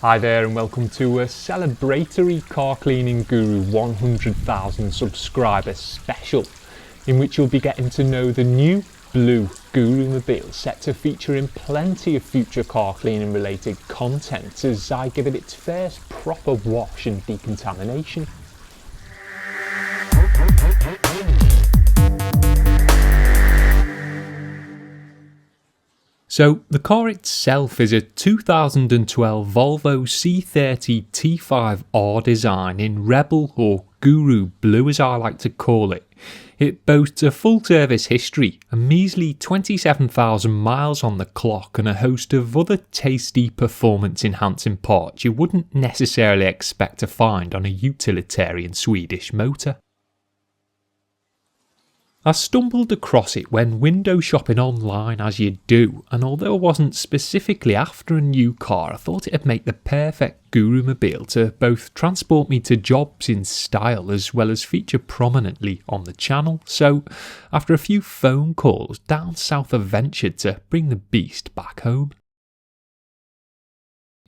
Hi there and welcome to a celebratory Car Cleaning Guru 100,000 subscriber special, in which you'll be getting to know the new blue Guru Mobile, set to feature in plenty of future car cleaning related content as I give it its first proper wash and decontamination. So the car itself is a 2012 Volvo C30 T5R design in Rebel or Guru Blue as I like to call it. It boasts a full service history, a measly 27,000 miles on the clock and a host of other tasty performance enhancing parts you wouldn't necessarily expect to find on a utilitarian Swedish motor. I stumbled across it when window shopping online as you do, and although I wasn't specifically after a new car, I thought it'd make the perfect Guru Mobile to both transport me to jobs in style as well as feature prominently on the channel. So after a few phone calls, down south I ventured to bring the beast back home.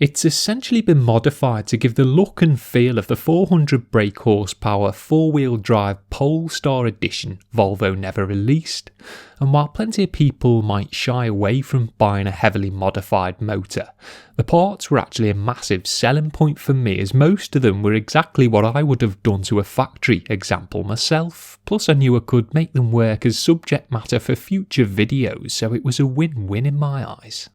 It's essentially been modified to give the look and feel of the 400 brake horsepower four-wheel drive Polestar edition Volvo never released, and while plenty of people might shy away from buying a heavily modified motor, the parts were actually a massive selling point for me, as most of them were exactly what I would have done to a factory example myself, plus I knew I could make them work as subject matter for future videos, so it was a win-win in my eyes.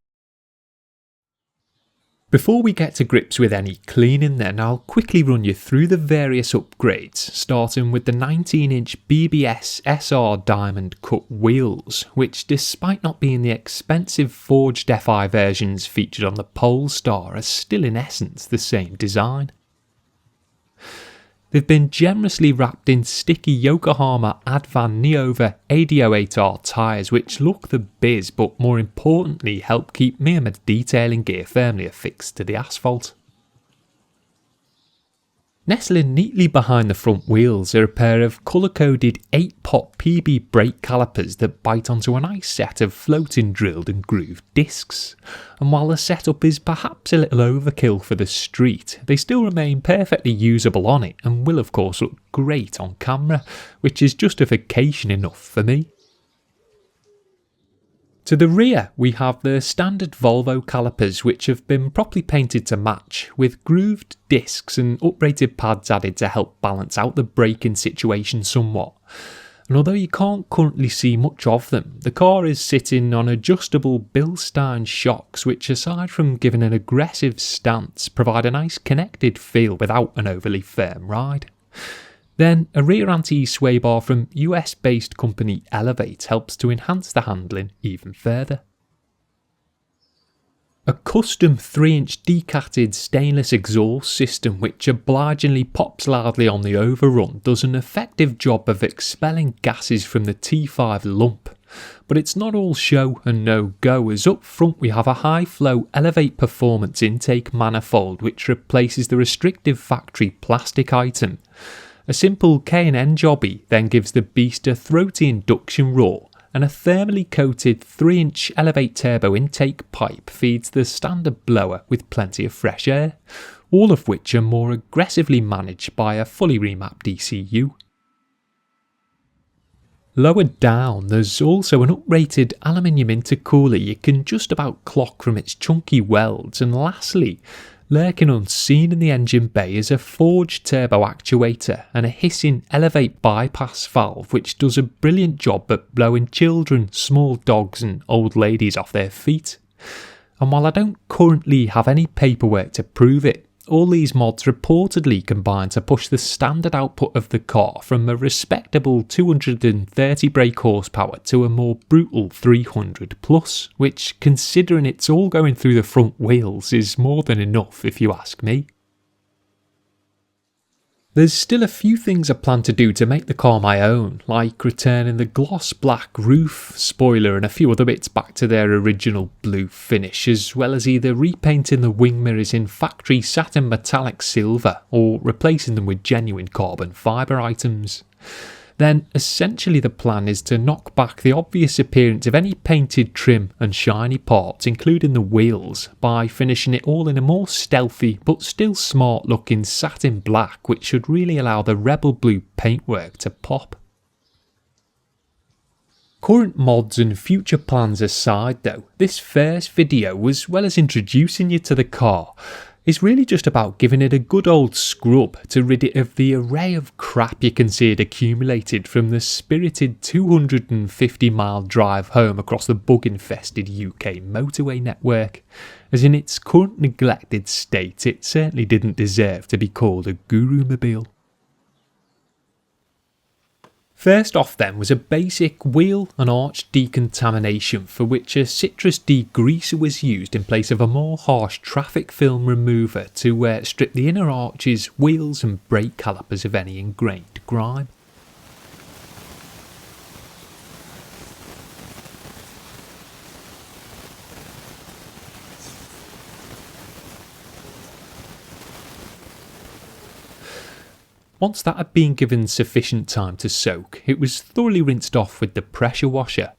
Before we get to grips with any cleaning then, I'll quickly run you through the various upgrades, starting with the 19-inch BBS SR Diamond Cut wheels, which despite not being the expensive forged FI versions featured on the Polestar, are still in essence the same design. They've been generously wrapped in sticky Yokohama Advan Neova AD08R tyres which look the biz but more importantly help keep me and my detailing gear firmly affixed to the asphalt. Nestling neatly behind the front wheels are a pair of colour-coded 8-pot PB brake calipers that bite onto a nice set of floating drilled and grooved discs, and while the setup is perhaps a little overkill for the street, they still remain perfectly usable on it and will of course look great on camera, which is justification enough for me. To the rear we have the standard Volvo calipers which have been properly painted to match, with grooved discs and uprated pads added to help balance out the braking situation somewhat. And although you can't currently see much of them, the car is sitting on adjustable Bilstein shocks which, aside from giving an aggressive stance, provide a nice connected feel without an overly firm ride. Then a rear anti-sway bar from US based company Elevate helps to enhance the handling even further. A custom 3-inch decatted stainless exhaust system which obligingly pops loudly on the overrun does an effective job of expelling gases from the T5 lump. But it's not all show and no go, as up front we have a high flow Elevate performance intake manifold which replaces the restrictive factory plastic item. A simple K&N jobby then gives the beast a throaty induction roar, and a thermally coated 3-inch Elevate turbo intake pipe feeds the standard blower with plenty of fresh air, all of which are more aggressively managed by a fully remapped ECU. Lower down there's also an uprated aluminium intercooler you can just about clock from its chunky welds, and lastly, lurking unseen in the engine bay is a forged turbo actuator and a hissing Elevate bypass valve which does a brilliant job at blowing children, small dogs and old ladies off their feet. And while I don't currently have any paperwork to prove it, all these mods reportedly combine to push the standard output of the car from a respectable 230 brake horsepower to a more brutal 300 plus, which, considering it's all going through the front wheels, is more than enough if you ask me. There's still a few things I plan to do to make the car my own, like returning the gloss black roof, spoiler and a few other bits back to their original blue finish, as well as either repainting the wing mirrors in factory satin metallic silver or replacing them with genuine carbon fibre items. then essentially the plan is to knock back the obvious appearance of any painted trim and shiny parts, including the wheels, by finishing it all in a more stealthy but still smart looking satin black, which should really allow the rebel blue paintwork to pop. Current mods and future plans aside though, this first video, as well as introducing you to the car, is really just about giving it a good old scrub to rid it of the array of crap you can see it accumulated from the spirited 250-mile drive home across the bug-infested UK motorway network, as in its current neglected state it certainly didn't deserve to be called a guru-mobile. First off then was a basic wheel and arch decontamination, for which a citrus degreaser was used in place of a more harsh traffic film remover to strip the inner arches, wheels and brake calipers of any ingrained grime. Once that had been given sufficient time to soak, it was thoroughly rinsed off with the pressure washer.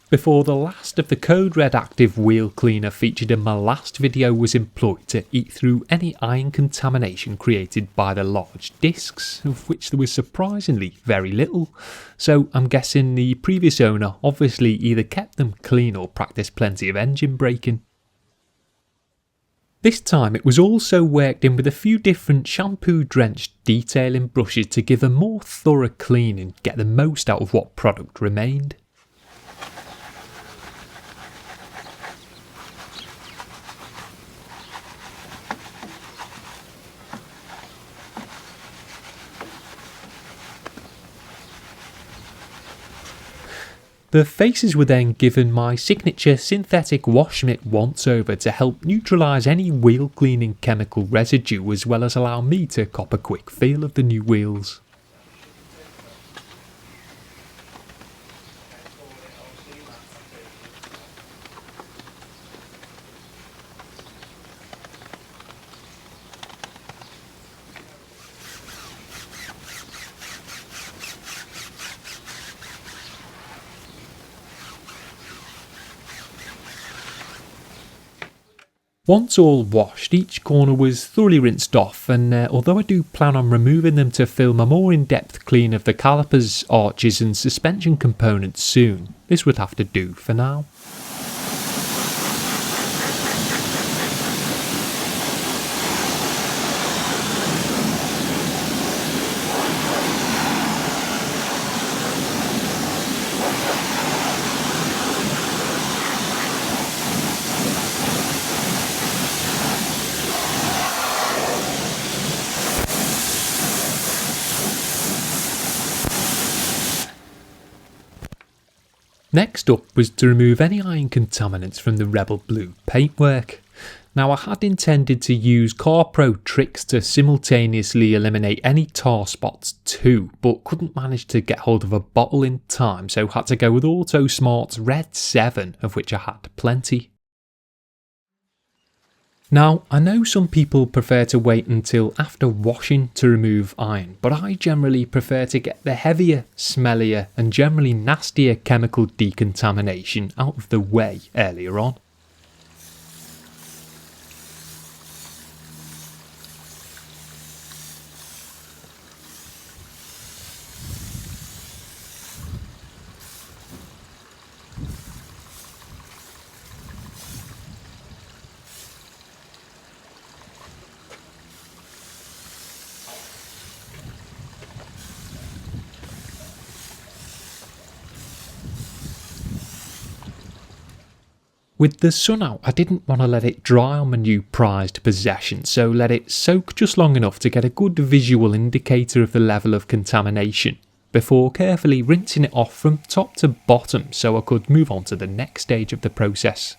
Before the last of the Code Red active wheel cleaner featured in my last video was employed to eat through any iron contamination created by the large discs, of which there was surprisingly very little, so I'm guessing the previous owner obviously either kept them clean or practiced plenty of engine braking. This time it was also worked in with a few different shampoo drenched detailing brushes to give a more thorough clean and get the most out of what product remained. The faces were then given my signature synthetic wash mitt once over to help neutralise any wheel cleaning chemical residue, as well as allow me to cop a quick feel of the new wheels. Once all washed, each corner was thoroughly rinsed off, and although I do plan on removing them to film a more in-depth clean of the calipers, arches and suspension components soon, this would have to do for now. Next up was to remove any iron contaminants from the Rebel Blue paintwork. Now I had intended to use Car Pro tricks to simultaneously eliminate any tar spots too, but couldn't manage to get hold of a bottle in time, so had to go with Autosmart's Red 7, of which I had plenty. Now, I know some people prefer to wait until after washing to remove iron, but I generally prefer to get the heavier, smellier and generally nastier chemical decontamination out of the way earlier on. With the sun out, I didn't want to let it dry on my new prized possession, so let it soak just long enough to get a good visual indicator of the level of contamination. before carefully rinsing it off from top to bottom so I could move on to the next stage of the process.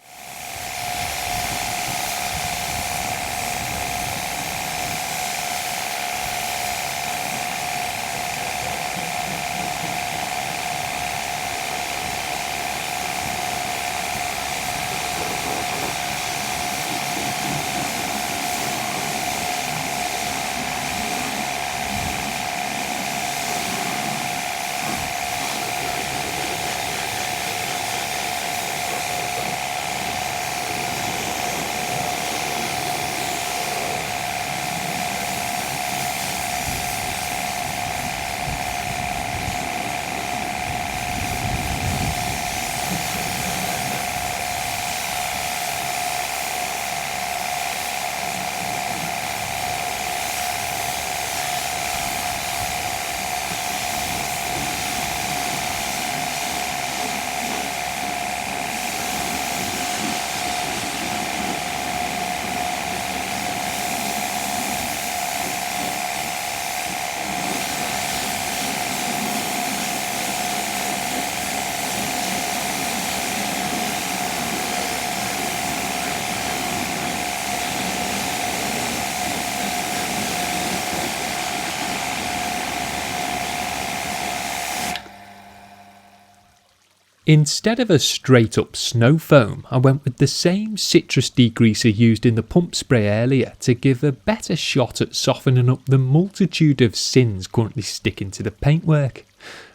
Instead of a straight up snow foam, I went with the same citrus degreaser used in the pump spray earlier to give a better shot at softening up the multitude of sins currently sticking to the paintwork.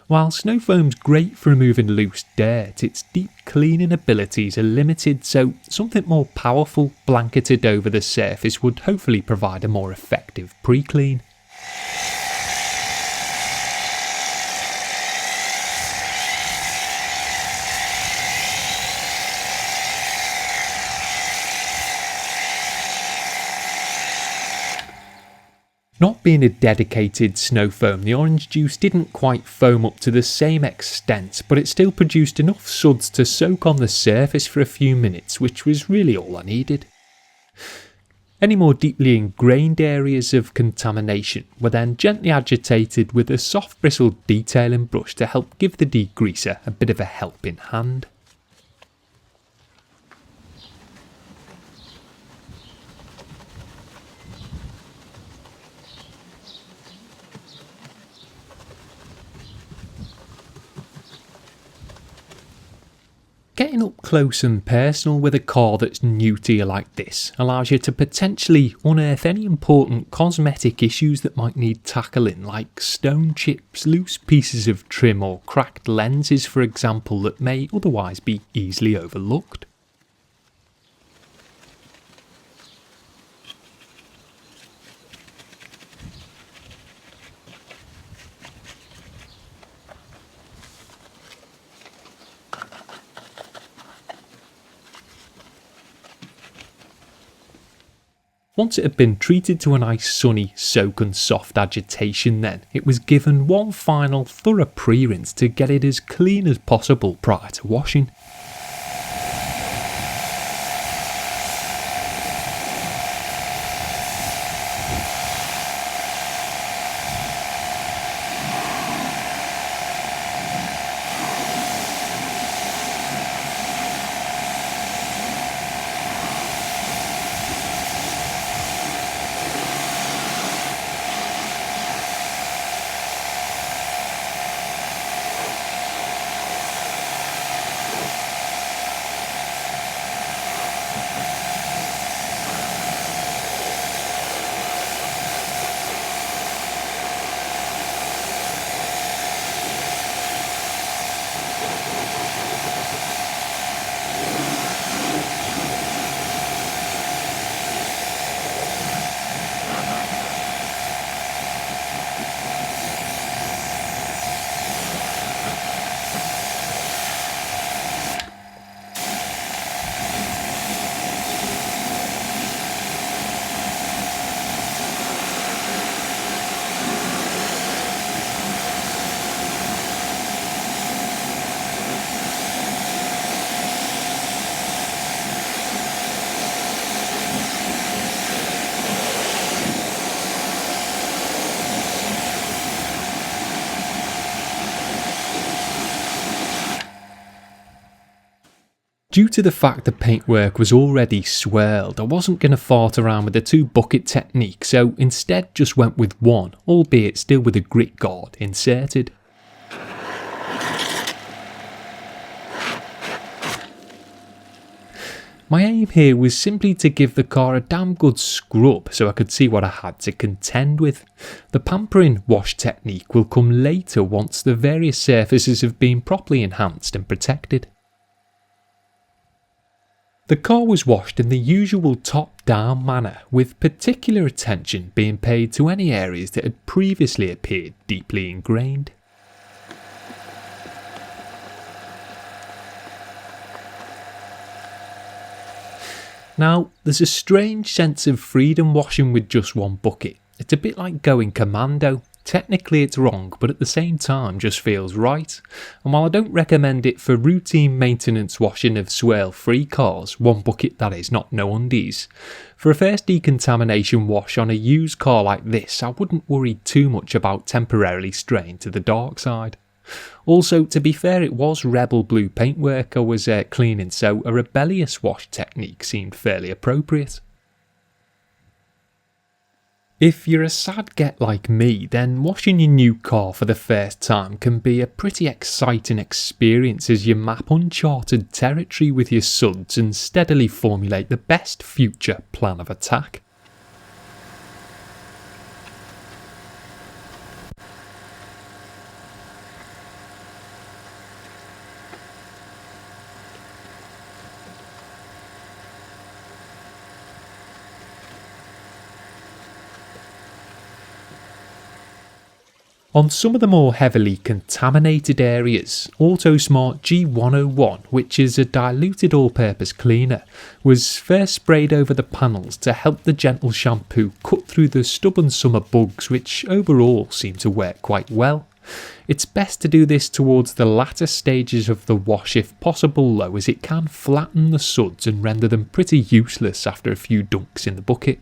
While snow foam's great for removing loose dirt, its deep cleaning abilities are limited, so something more powerful blanketed over the surface would hopefully provide a more effective pre-clean. Not being a dedicated snow foam, the orange juice didn't quite foam up to the same extent, but it still produced enough suds to soak on the surface for a few minutes, which was really all I needed. Any more deeply ingrained areas of contamination were then gently agitated with a soft bristled detailing brush to help give the degreaser a bit of a helping hand. Getting up close and personal with a car that's new to you like this allows you to potentially unearth any important cosmetic issues that might need tackling, like stone chips, loose pieces of trim or cracked lenses for example, that may otherwise be easily overlooked. Once it had been treated to a nice sunny soak and soft agitation then, it was given one final thorough pre-rinse to get it as clean as possible prior to washing. Due to the fact the paintwork was already swirled, I wasn't going to fart around with the 2 bucket technique, so instead just went with one, albeit still with a grit guard inserted. My aim here was simply to give the car a damn good scrub so I could see what I had to contend with. The pampering wash technique will come later once the various surfaces have been properly enhanced and protected. The car was washed in the usual top-down manner, with particular attention being paid to any areas that had previously appeared deeply ingrained. Now, there's a strange sense of freedom washing with just one bucket. It's a bit like going commando. Technically it's wrong, but at the same time just feels right. And while I don't recommend it for routine maintenance washing of swirl-free cars, one bucket that is, not no undies, for a first decontamination wash on a used car like this, I wouldn't worry too much about temporarily straying to the dark side. Also, to be fair, it was rebel blue paintwork I was cleaning, so a rebellious wash technique seemed fairly appropriate. If you're a sad get like me, then washing your new car for the first time can be a pretty exciting experience as you map uncharted territory with your suds and steadily formulate the best future plan of attack. On some of the more heavily contaminated areas, Autosmart G101, which is a diluted all-purpose cleaner, was first sprayed over the panels to help the gentle shampoo cut through the stubborn summer bugs, which overall seem to work quite well. It's best to do this towards the latter stages of the wash if possible though, as it can flatten the suds and render them pretty useless after a few dunks in the bucket.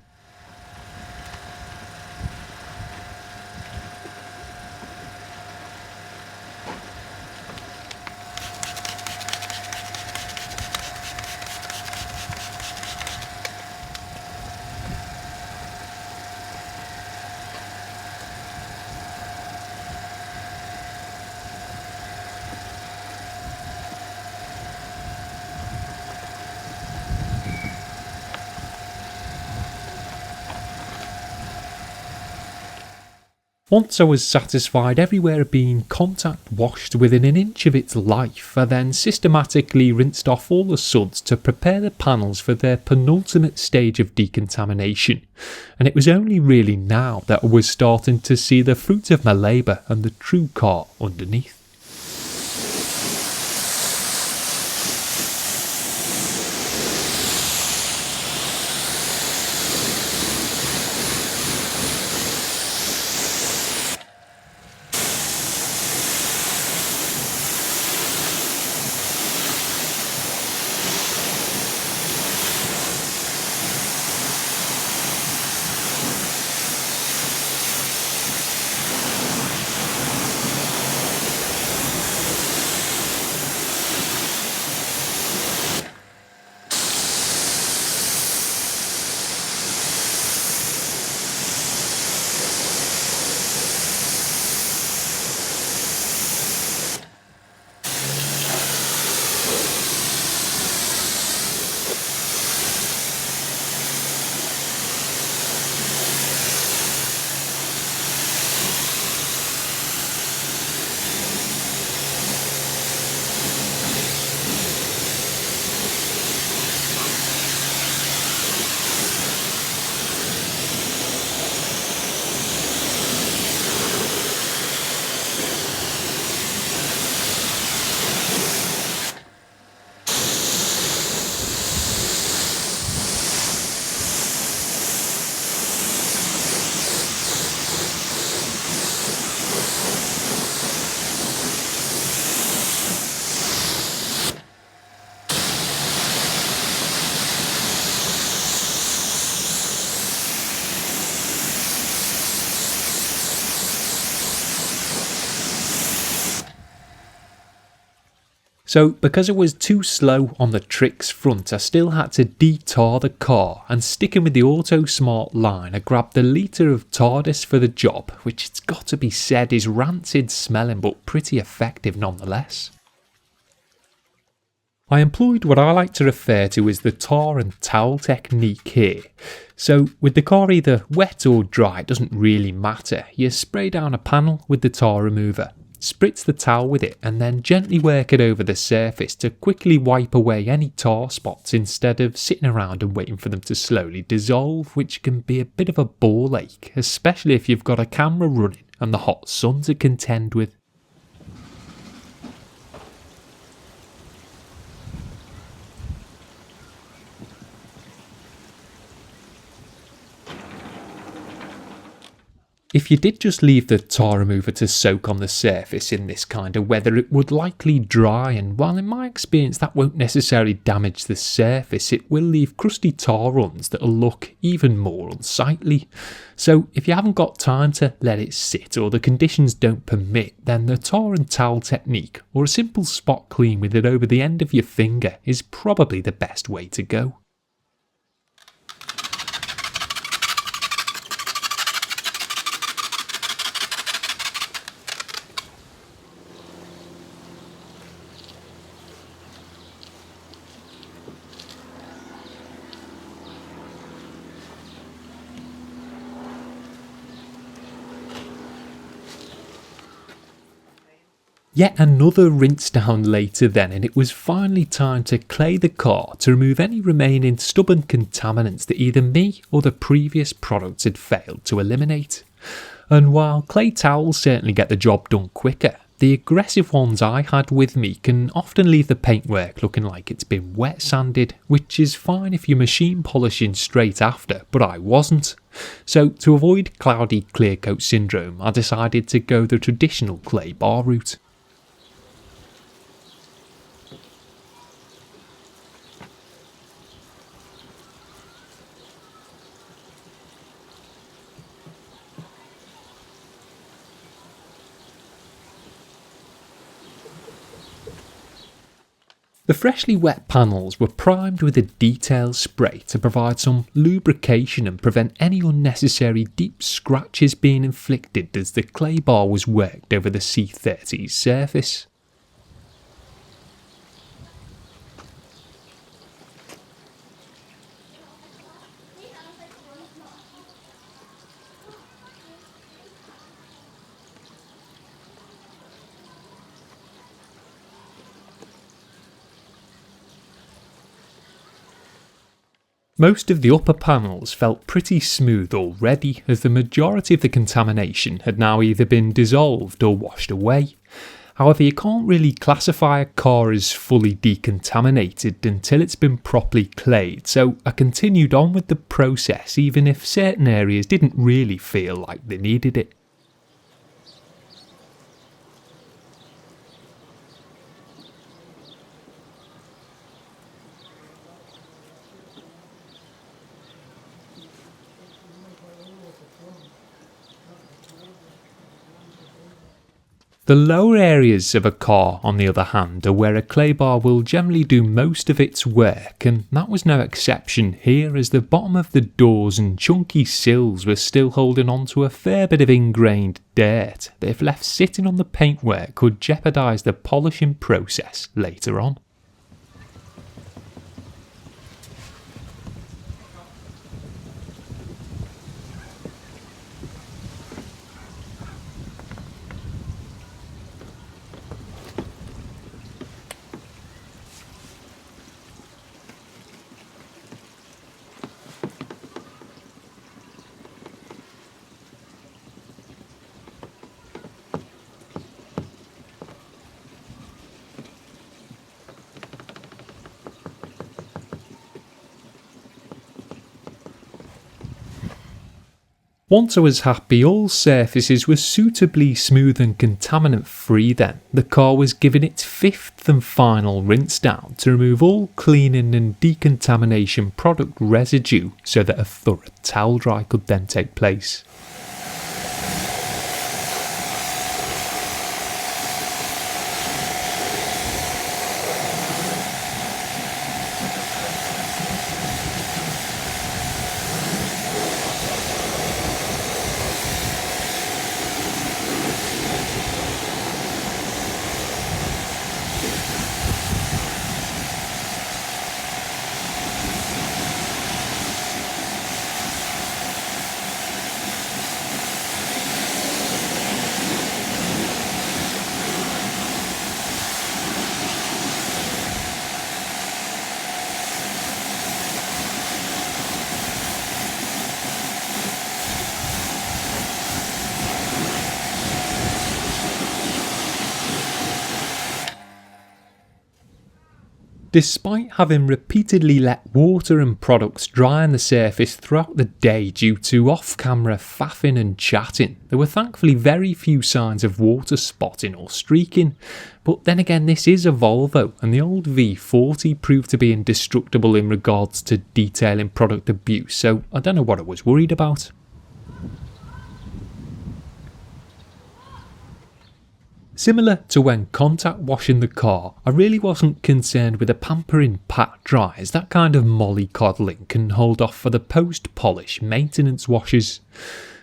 Once I was satisfied everywhere had been contact washed within an inch of its life, I then systematically rinsed off all the suds to prepare the panels for their penultimate stage of decontamination, and it was only really now that I was starting to see the fruit of my labour and the true car underneath. So because it was too slow on the tricks front, I still had to de-tar the car, and sticking with the Autosmart line, I grabbed the litre of Tardis for the job, which it's got to be said is rancid smelling but pretty effective nonetheless. I employed what I like to refer to as the tar and towel technique here. So with the car either wet or dry, it doesn't really matter. You spray down a panel with the tar remover, spritz the towel with it, and then gently work it over the surface to quickly wipe away any tar spots instead of sitting around and waiting for them to slowly dissolve, which can be a bit of a ball ache, especially if you've got a camera running and the hot sun to contend with. If you did just leave the tar remover to soak on the surface in this kind of weather, it would likely dry, and while in my experience that won't necessarily damage the surface, it will leave crusty tar runs that'll look even more unsightly. So if you haven't got time to let it sit or the conditions don't permit, then the tar and towel technique, or a simple spot clean with it over the end of your finger, is probably the best way to go. Yet another rinse down later then, and it was finally time to clay the car to remove any remaining stubborn contaminants that either me or the previous products had failed to eliminate. And while clay towels certainly get the job done quicker, the aggressive ones I had with me can often leave the paintwork looking like it's been wet sanded, which is fine if you're machine polishing straight after, but I wasn't. So to avoid cloudy clear coat syndrome, I decided to go the traditional clay bar route. The freshly wet panels were primed with a detail spray to provide some lubrication and prevent any unnecessary deep scratches being inflicted as the clay bar was worked over the C30's surface. Most of the upper panels felt pretty smooth already, as the majority of the contamination had now either been dissolved or washed away. However, you can't really classify a car as fully decontaminated until it's been properly clayed, so I continued on with the process even if certain areas didn't really feel like they needed it. The lower areas of a car, on the other hand, are where a clay bar will generally do most of its work, and that was no exception here, as the bottom of the doors and chunky sills were still holding on to a fair bit of ingrained dirt that, if left sitting on the paintwork, could jeopardise the polishing process later on. Once I was happy all surfaces were suitably smooth and contaminant free, then the car was given its fifth and final rinse down to remove all cleaning and decontamination product residue so that a thorough towel dry could then take place. Despite having repeatedly let water and products dry on the surface throughout the day due to off-camera faffing and chatting, there were thankfully very few signs of water spotting or streaking. But then again, this is a Volvo, and the old V40 proved to be indestructible in regards to detailing product abuse, so I don't know what I was worried about. Similar to when contact washing the car, I really wasn't concerned with a pampering pat dry, as that kind of mollycoddling can hold off for the post-polish maintenance washes.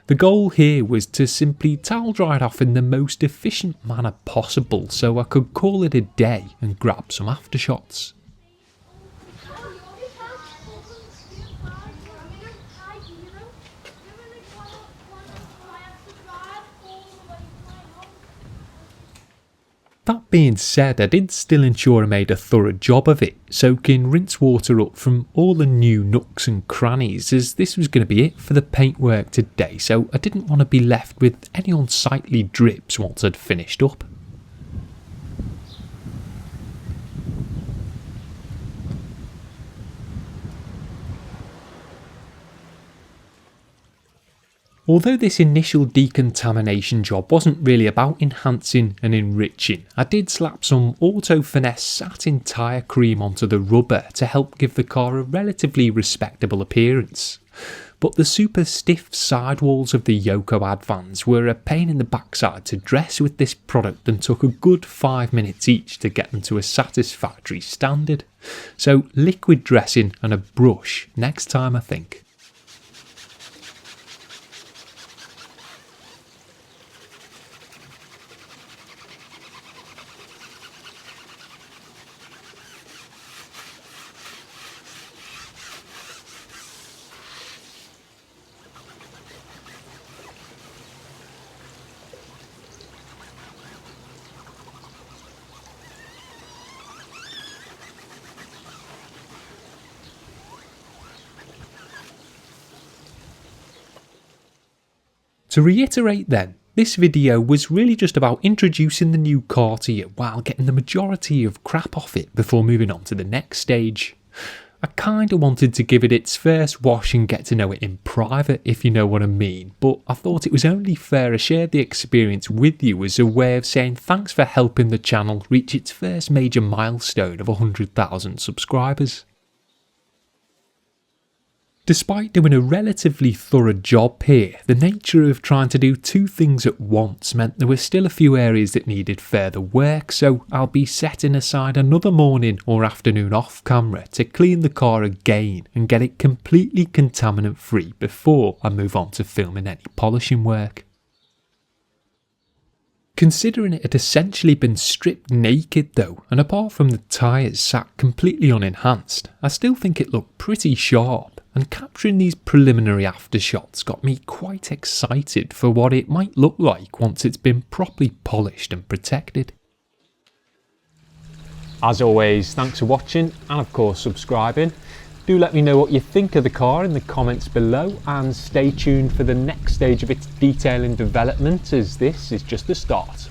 The goal here was to simply towel dry it off in the most efficient manner possible so I could call it a day and grab some aftershots. That being said, I did still ensure I made a thorough job of it, soaking rinse water up from all the new nooks and crannies, as this was going to be it for the paintwork today, so I didn't want to be left with any unsightly drips once I'd finished up. Although this initial decontamination job wasn't really about enhancing and enriching, I did slap some Finesse Satin Tyre cream onto the rubber to help give the car a relatively respectable appearance. But the super stiff sidewalls of the Yoko Advans were a pain in the backside to dress with this product and took a good 5 minutes each to get them to a satisfactory standard. So liquid dressing and a brush next time, I think. To reiterate then, this video was really just about introducing the new car to you while getting the majority of crap off it before moving on to the next stage. I kinda wanted to give it its first wash and get to know it in private, if you know what I mean, but I thought it was only fair I shared the experience with you as a way of saying thanks for helping the channel reach its first major milestone of 100,000 subscribers. Despite doing a relatively thorough job here, the nature of trying to do two things at once meant there were still a few areas that needed further work, so I'll be setting aside another morning or afternoon off camera to clean the car again and get it completely contaminant free before I move on to filming any polishing work. Considering it had essentially been stripped naked though, and apart from the tyres sat completely unenhanced, I still think it looked pretty sharp. And capturing these preliminary aftershots got me quite excited for what it might look like once it's been properly polished and protected. As always, thanks for watching and of course subscribing. Do let me know what you think of the car in the comments below, and stay tuned for the next stage of its detailing development, as this is just the start.